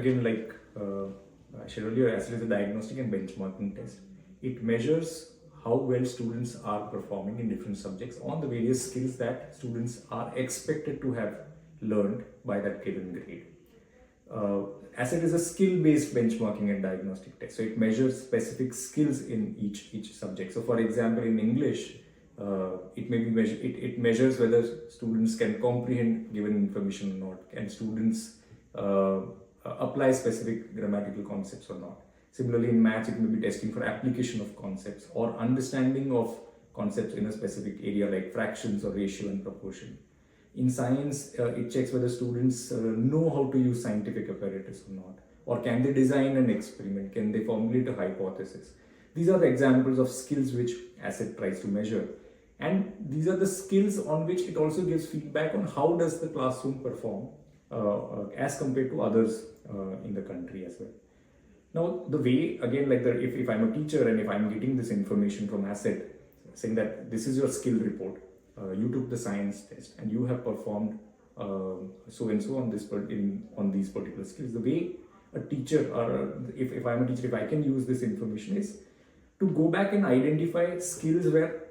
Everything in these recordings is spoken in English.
again, like I shared earlier, ACID is a diagnostic and benchmarking test. It measures how well students are performing in different subjects on the various skills that students are expected to have learned by that given grade. ACID is a skill-based benchmarking and diagnostic test. So it measures specific skills in each subject. So for example, in English, it measures whether students can comprehend given information or not. Can students apply specific grammatical concepts or not? Similarly, in maths, it may be testing for application of concepts or understanding of concepts in a specific area like fractions or ratio and proportion. In science, it checks whether students know how to use scientific apparatus or not. Or can they design an experiment? Can they formulate a hypothesis? These are the examples of skills which ACID tries to measure. And these are the skills on which it also gives feedback on how does the classroom perform as compared to others in the country as well. Now, the way, again, like if I'm a teacher and if I'm getting this information from ACID, saying that this is your skill report, you took the science test and you have performed so and so on these particular skills. The way a teacher, or if I'm a teacher, if I can use this information is to go back and identify skills where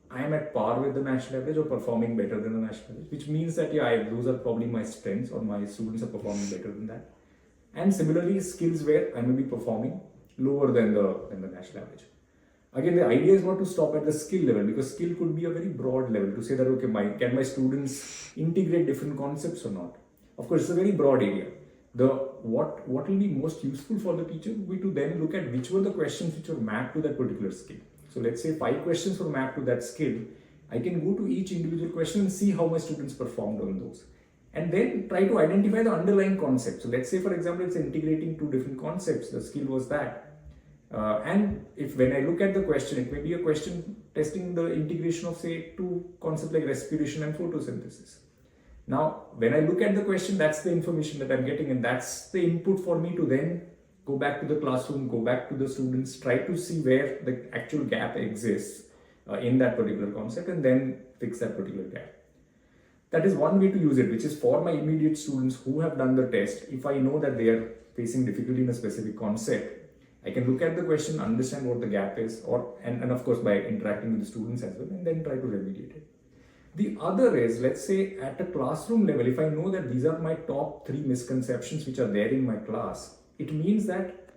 I am at par with the national average or performing better than the national average, which means that those are probably my strengths or my students are performing better than that. And similarly, skills where I may be performing lower than the national average. Again, the idea is not to stop at the skill level, because skill could be a very broad level to say that, okay, can my students integrate different concepts or not? Of course, it's a very broad area. What will be most useful for the teacher will be to then look at which were the questions which were mapped to that particular skill. So let's say 5 questions were mapped to that skill. I can go to each individual question and see how my students performed on those. And then try to identify the underlying concept. So let's say, for example, it's integrating 2 different concepts. The skill was that. And if when I look at the question, it may be a question testing the integration of, say, 2 concepts like respiration and photosynthesis. Now, when I look at the question, that's the information that I'm getting, and that's the input for me to then go back to the classroom, go back to the students, try to see where the actual gap exists in that particular concept, and then fix that particular gap. That is one way to use it, which is for my immediate students who have done the test. If I know that they are facing difficulty in a specific concept, I can look at the question, understand what the gap is, and of course by interacting with the students as well, and then try to remediate it. The other is, let's say at a classroom level, if I know that these are my top 3 misconceptions which are there in my class, it means that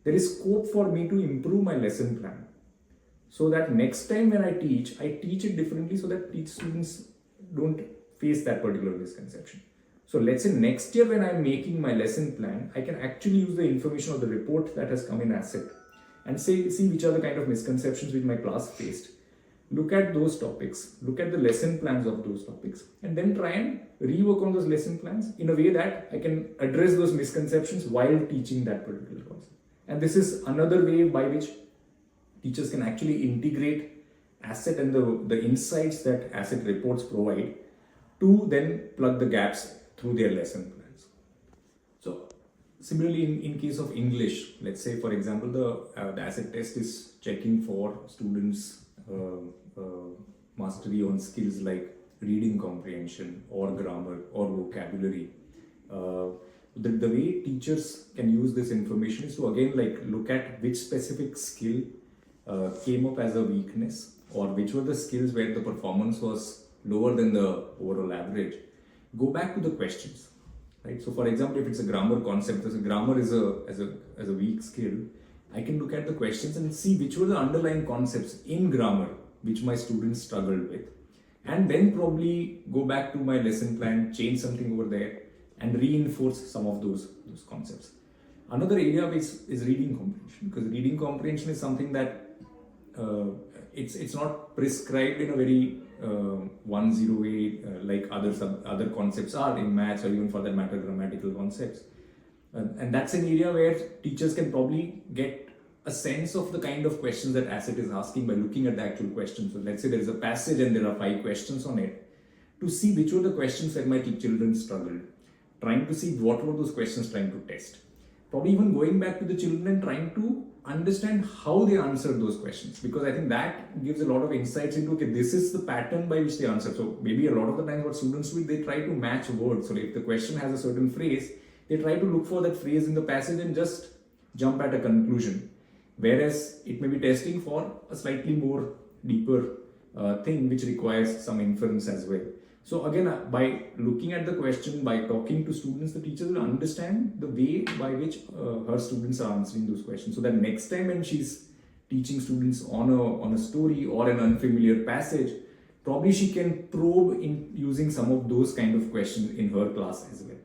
there is scope for me to improve my lesson plan. So that next time when I teach it differently so that students don't face that particular misconception. So let's say next year when I'm making my lesson plan, I can actually use the information of the report that has come in ACID and see which are the kind of misconceptions which my class faced. Look at those topics, look at the lesson plans of those topics, and then try and rework on those lesson plans in a way that I can address those misconceptions while teaching that particular concept. And this is another way by which teachers can actually integrate ACID and the insights that ACID reports provide to then plug the gaps through their lesson plans. So similarly, in case of English, let's say, for example, the ACID test is checking for students' mastery on skills like reading comprehension or grammar or vocabulary. The way teachers can use this information is to again look at which specific skill came up as a weakness, or which were the skills where the performance was lower than the overall average. Go back to the questions, right? So for example, if it's a grammar concept, as a grammar is a weak skill, I can look at the questions and see which were the underlying concepts in grammar which my students struggled with, and then probably go back to my lesson plan, change something over there, and reinforce some of those concepts. Another area is reading comprehension, because reading comprehension is something that it's not prescribed in a very 1-0 way like other concepts are in maths, or even for that matter grammatical concepts. And that's an area where teachers can probably get a sense of the kind of questions that ACID is asking by looking at the actual questions. So let's say there is a passage and there are 5 questions on it, to see which were the questions where my children struggled, trying to see what were those questions trying to test. Probably even going back to the children and trying to understand how they answered those questions, because I think that gives a lot of insights into, okay, this is the pattern by which they answer. So maybe a lot of the times what students do, they try to match words. So if the question has a certain phrase, they try to look for that phrase in the passage and just jump at a conclusion. Whereas it may be testing for a slightly more deeper thing which requires some inference as well. So again, by looking at the question, by talking to students, the teachers will understand the way by which her students are answering those questions. So that next time when she's teaching students on a story or an unfamiliar passage, probably she can probe in using some of those kind of questions in her class as well.